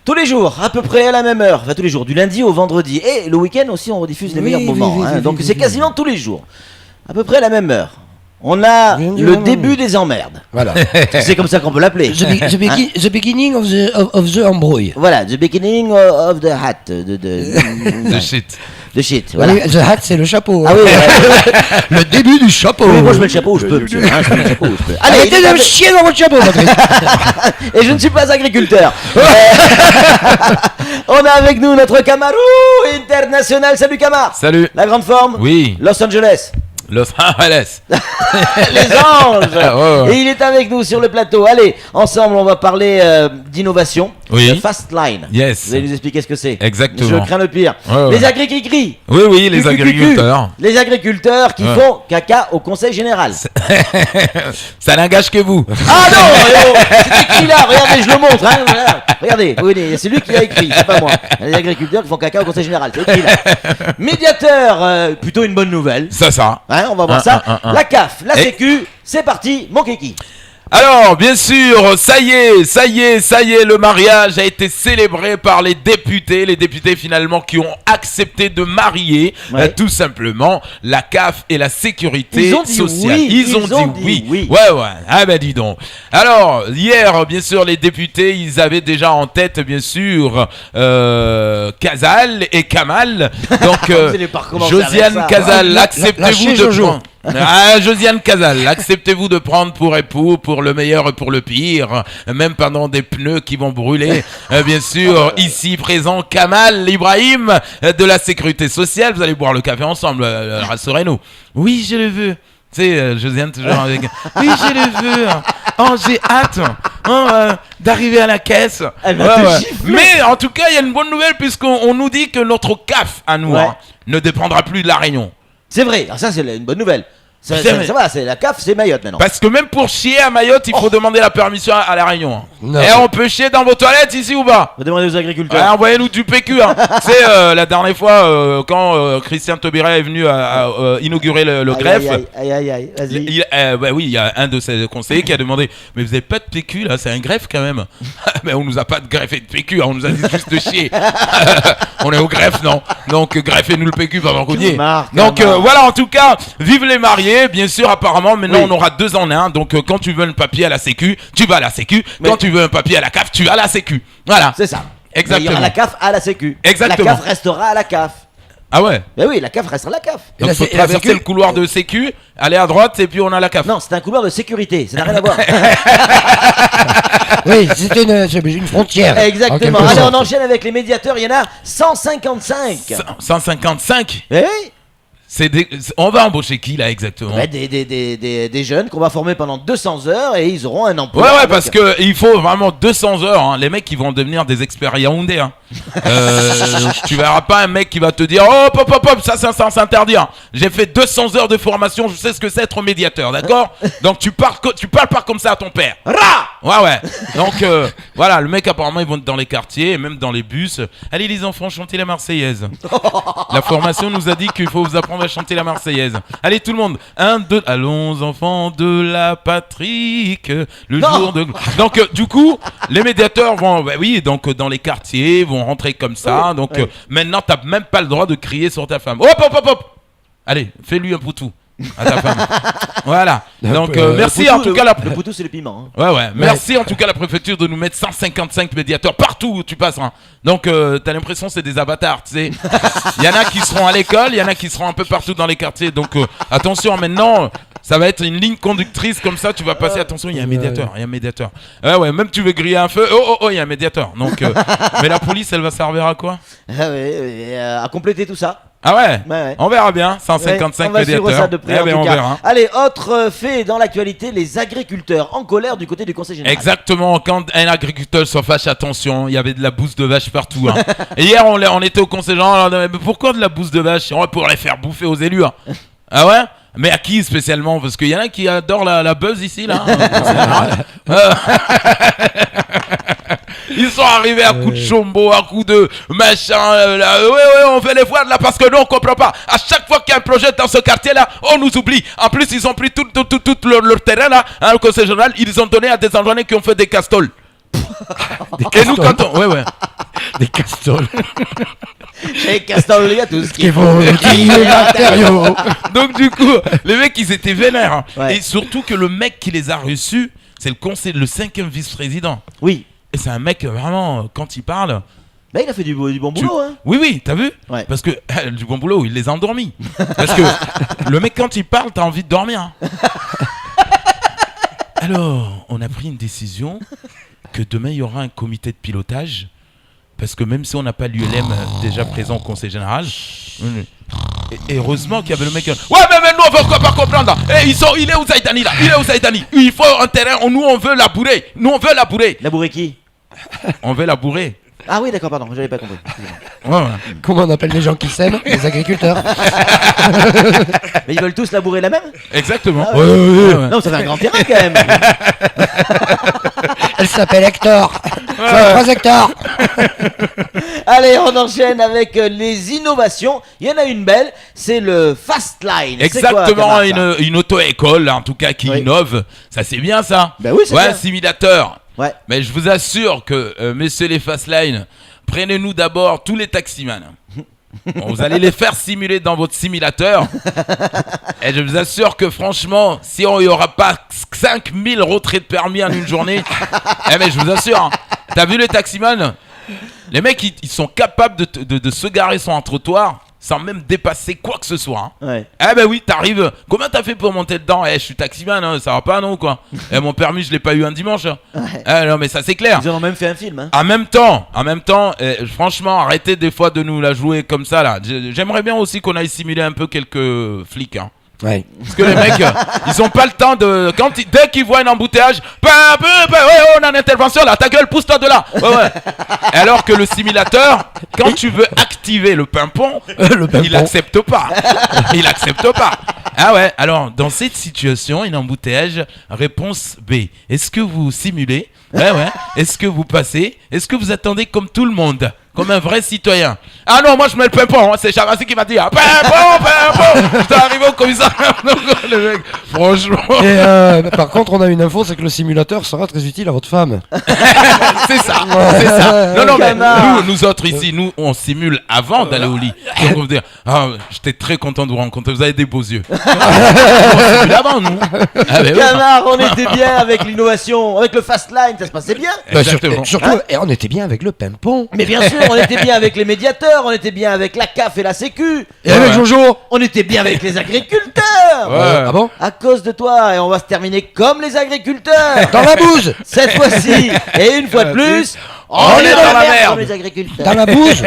Tous les jours, à peu près à la même heure. Enfin, tous les jours, du lundi au vendredi. Et le week-end aussi, on rediffuse les meilleurs moments. Donc, c'est quasiment tous les jours. À peu près à la même heure. On a le début des emmerdes. Voilà. C'est comme ça qu'on peut l'appeler. The beginning of the embrouille. Voilà, the beginning of the hat. The shit. The shit, voilà. The hat, c'est le chapeau. Ah oui, le début du chapeau. Oui, moi je mets le chapeau où je peux, monsieur. Hein, je mets le chapeau où je peux. Allez, arrêtez de chier dans votre chapeau, Patrick. Et je ne suis pas agriculteur. On a avec nous notre Camaro international. Salut Camar. Salut. La grande forme. Oui. Los Angeles. Los Angeles. Les anges. Ouais. Et il est avec nous sur le plateau. Allez, ensemble, on va parler d'innovation. Oui. De Fastline. Yes. Vous allez nous expliquer ce que c'est. Exactement. Je crains le pire. Ouais. Les agriculteurs. Oui, les agriculteurs. Les agriculteurs qui font caca au conseil général. Ça n'engage que vous. Ah non, c'est écrit là. Regardez, je le montre. Hein, voilà. Regardez, c'est lui qui a écrit, c'est pas moi. Les agriculteurs qui font caca au conseil général. C'est écrit là. Médiateur, plutôt une bonne nouvelle. C'est ça. Hein, on va voir ça. La CAF, la Sécu, c'est parti, mon kiki. Alors, bien sûr, ça y est, le mariage a été célébré par les députés finalement qui ont accepté de marier, tout simplement, la CAF et la sécurité sociale. Ils ont dit oui. Ouais, ah ben dis donc. Alors, hier, bien sûr, les députés, ils avaient déjà en tête, bien sûr, Casal et Kamal. Donc, Josiane Casal, acceptez-vous de prendre... Josiane Casal, acceptez-vous de prendre pour époux, pour le meilleur et pour le pire, même pendant des pneus qui vont brûler. Bien sûr, ici présent Kamal Ibrahim de la Sécurité sociale. Vous allez boire le café ensemble, rassurez-nous. Oui, je le veux. Tu sais, Josiane toujours avec... Oui, je le veux. Oh, j'ai hâte d'arriver à la caisse. Mais en tout cas, il y a une bonne nouvelle puisqu'on nous dit que notre CAF à nous ne dépendra plus de la Réunion. C'est vrai, alors ça c'est une bonne nouvelle. Ça va, c'est la CAF, c'est Mayotte maintenant. Parce que même pour chier à Mayotte, il faut demander la permission à la Réunion. Non. Et on peut chier dans vos toilettes ici ou pas? Vous demandez aux agriculteurs. Envoyez-nous du PQ. C'est la dernière fois quand Christian Taubira est venu à inaugurer le greffe. Aïe, vas-y. Il y a un de ses conseillers qui a demandé: mais vous avez pas de PQ là, c'est un greffe quand même. Mais on nous a pas de greffé de PQ, on nous a dit juste de chier. On est au greffe, non? Donc greffez-nous le PQ pendant qu'on y est. Donc voilà, en tout cas, vive les mariés. Bien sûr, apparemment, maintenant on aura 2 en 1. Donc quand tu veux un papier à la Sécu, tu vas à la Sécu. Quand tu veux un papier à la CAF, tu vas à la Sécu. Voilà. C'est ça. Exactement. Il y aura la CAF à la Sécu. Exactement. La CAF restera à la CAF. Ah ouais? Ben oui, la CAF restera la CAF. Donc il faut traverser le couloir de Sécu, aller à droite et puis on a la CAF. Non, c'est un couloir de sécurité, ça n'a rien à voir. Oui, c'est une frontière. Exactement. Allez, on enchaîne avec les médiateurs, il y en a 155. 155? Eh oui. On va embaucher qui là exactement? Des jeunes qu'on va former pendant 200 heures et ils auront un emploi. Ouais, parce que il faut vraiment 200 heures. Hein. Les mecs, ils vont devenir des experts Yaoundé. Hein. Tu verras pas un mec qui va te dire: oh, hop, ça s'interdit. Hein. J'ai fait 200 heures de formation, je sais ce que c'est être médiateur, d'accord? Donc tu parles pas comme ça à ton père. Ouais. Donc voilà, le mec apparemment ils vont dans les quartiers et même dans les bus. Allez les enfants, chantez la Marseillaise. La formation nous a dit qu'il faut vous apprendre à chanter la Marseillaise. Allez tout le monde, 1, 2, allons enfants de la patrie, le jour de... Donc du coup, les médiateurs vont, donc dans les quartiers, vont rentrer comme ça. Donc maintenant t'as même pas le droit de crier sur ta femme. Hop. Allez, fais-lui un poutou à ta femme. Voilà. Donc merci en tout cas le poutou c'est le piment. Hein. Ouais. Merci en tout cas la préfecture de nous mettre 155 médiateurs partout où tu passes. Hein. Donc t'as l'impression que c'est des avatars, tu sais. Il y en a qui seront à l'école, il y en a qui seront un peu partout dans les quartiers. Donc attention maintenant, ça va être une ligne conductrice comme ça, tu vas passer, attention, il y a un médiateur, Ouais, même tu veux griller un feu, il y a un médiateur. Donc mais la police, elle va servir à quoi? À compléter tout ça. Ah ouais. On verra bien, 155 médiateurs. On va suivre ça de près, en tout cas. Verra. Allez, autre fait dans l'actualité, les agriculteurs en colère du côté du conseil général. Exactement, quand un agriculteur se fâche, attention, il y avait de la bouse de vache partout. Hein. Et hier, on était au conseil général, mais pourquoi de la bouse de vache? Pour les faire bouffer aux élus. Hein. Ah ouais? Mais à qui spécialement? Parce qu'il y en a qui adorent la buzz ici, là. Ils sont arrivés à coup de chombo, à coup de machin. On fait les foires là parce que nous on comprend pas. À chaque fois qu'il y a un projet dans ce quartier là, on nous oublie. En plus, ils ont pris tout leur terrain là, le conseil général. Ils ont donné à des enjoignés qui ont fait des castoles. Et nous quand on... Des castos. Chez Castorlia, tout ce Qu'il faut utiliser les matériaux. Donc du coup, les mecs ils étaient vénères. Hein. Ouais. Et surtout que le mec qui les a reçus, c'est le 5e vice-président. Oui. Et c'est un mec vraiment, quand il parle... Bah, il a fait du bon boulot, hein. Oui, t'as vu? Ouais. Parce que du bon boulot, il les a endormis. Parce que le mec quand il parle, t'as envie de dormir. Hein. Alors, on a pris une décision que demain il y aura un comité de pilotage. Parce que même si on n'a pas l'ULM déjà présent au conseil général, et heureusement qu'il y avait le mec. Ouais, mais nous on veut pas comprendre. Il est où Zaïdani là? Il est où Zaïdani? Il faut un terrain. Nous on veut labourer. Labourer qui? On veut labourer. Ah oui, d'accord, pardon, j'avais pas compris. Ouais. Comment on appelle les gens qui s'aiment? Les agriculteurs. Mais ils veulent tous labourer la même? Exactement. Ah ouais. Non, ça fait un grand terrain quand même. Elle s'appelle Hector. Ça, 3 hectares. Allez, on enchaîne avec les innovations. Il y en a une belle, c'est le Fastline. Exactement, c'est quoi, Camarade, une auto-école en tout cas qui innove. Ça c'est bien ça. Ben oui, c'est bien. Simulateur. Ouais. Mais je vous assure que, messieurs les Fastlines, prenez-nous d'abord tous les taximans. Vous allez les faire simuler dans votre simulateur. Et je vous assure que franchement, si on n'y aura pas 5000 retraits de permis en une journée, mais je vous assure, hein, t'as vu les taximans? Les mecs, ils sont capables de se garer sur un trottoir sans même dépasser quoi que ce soit. Hein. Ouais. Eh ben oui, t'arrives. Comment t'as fait pour monter dedans? Je suis taximan, hein, ça va pas non quoi. Mon permis, je l'ai pas eu un dimanche. Hein. Ouais. Non mais ça c'est clair. Ils en ont même fait un film. Hein. En même temps, franchement, arrêtez des fois de nous la jouer comme ça là. J'aimerais bien aussi qu'on aille simuler un peu quelques flics. Hein. Ouais. Parce que les mecs, ils ont pas le temps de. Dès qu'ils voient un embouteillage, ouais, on a une intervention là, ta gueule, pousse-toi de là. Ouais. Alors que le simulateur, quand tu veux activer le pimpon, il accepte pas. Il accepte pas. Ah ouais, alors dans cette situation, un embouteillage, réponse B. Est-ce que vous simulez? Ouais. Est-ce que vous passez? Est-ce que vous attendez comme tout le monde? Comme un vrai citoyen. Ah non, moi je mets le pimpon, hein, c'est Charassi qui m'a dit pimpon. Je dois arriver au commissariat. Le mec, franchement. Et par contre, on a une info, c'est que le simulateur sera très utile à votre femme. C'est ça. Non, mais nous autres ici, nous on simule avant d'aller au lit. Donc on veut dire, j'étais très content de vous rencontrer, vous avez des beaux yeux. On simule avant nous. Canard, on était bien avec l'innovation, avec le Fastline, ça se passait bien. Exactement. Surtout, et on était bien avec le pimpon. Mais bien sûr, on était bien avec les médiateurs, on était bien avec la CAF et la Sécu. Et avec Jojo. On était bien avec les agriculteurs. Ouais. Ah bon? À cause de toi, et on va se terminer comme les agriculteurs. Dans la bouse. Cette fois-ci, et une fois de plus, on est dans la merde comme les agriculteurs. Dans la bouse.